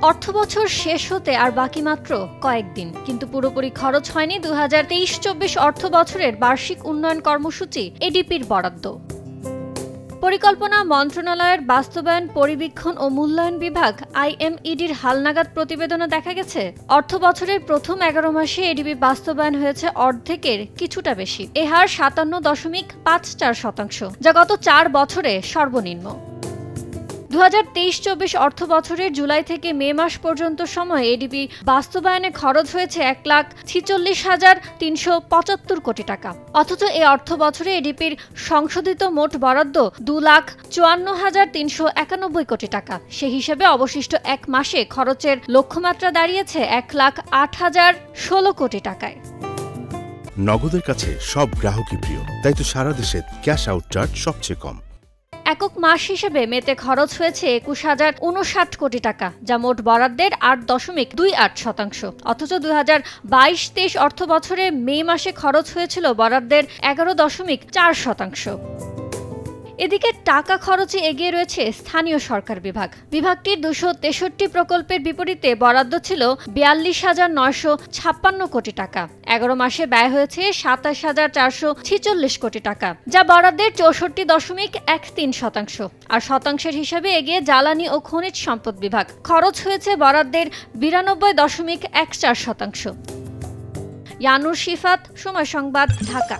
অর্থবছর শেষ হতে আর বাকি মাত্র কয়েকদিন, কিন্তু পুরোপুরি খরচ হয়নি 2023-24 অর্থ বছরের বার্ষিক উন্নয়ন কর্মসূচি এডিপির বরাদ্দ। পরিকল্পনা মন্ত্রণালয়ের বাস্তবায়ন, পরিবীক্ষণ ও মূল্যায়ন বিভাগ IMEDর হালনাগাদ প্রতিবেদনে দেখা গেছে, অর্থ বছরের প্রথম 11 মাসে এডিপি বাস্তবায়ন হয়েছে অর্ধেকের কিছুটা বেশি। এ হার 57.54%, যা গত 4 বছরে সর্বনিম্ন। 2023-24 অর্থ বছরের জুলাই থেকে মে মাস পর্যন্ত সময়ে এডিপি বাস্তবায়নে খরচ হয়েছে 1,46,375 কোটি টাকা। অথচ এই অর্থ বছরে এডিপির সংশোধিত মোট বরাদ্দ 2,54,391 কোটি টাকা। সে হিসেবে অবশিষ্ট এক মাসে খরচের লক্ষ্যমাত্রা দাঁড়িয়েছে 1,08,016 কোটি টাকায়। নগদের কাছে সব গ্রাহকই প্রিয়, তাই তো সারা দেশে ক্যাশ আউট চার্জ সবচেয়ে কম। একক মাস হিসেবে মেতে খরচ হয়েছে 21,059 কোটি টাকা, যা মোট বরাদ্দের 8.28%। অথচ 2022-23 অর্থ বছরে মে মাসে খরচ হয়েছিল বরাদ্দের 11.4%। এদিকে টাকা খরচে এগিয়ে রয়েছে স্থানীয় সরকার বিভাগ। বিভাগটির 263 প্রকল্পের বিপরীতে বরাদ্দ ছিল 42,956 কোটি টাকা। 11 মাসে ব্যয় হয়েছে 27,446 কোটি টাকা, যা বরাদ্দের 64.13%। আর শতাংশের হিসাবে এগিয়ে জ্বালানি ও খনিজ সম্পদ বিভাগ। খরচ হয়েছে বরাদ্দের 92.14%। ইয়ানুর শিফাত, সময় সংবাদ, ঢাকা।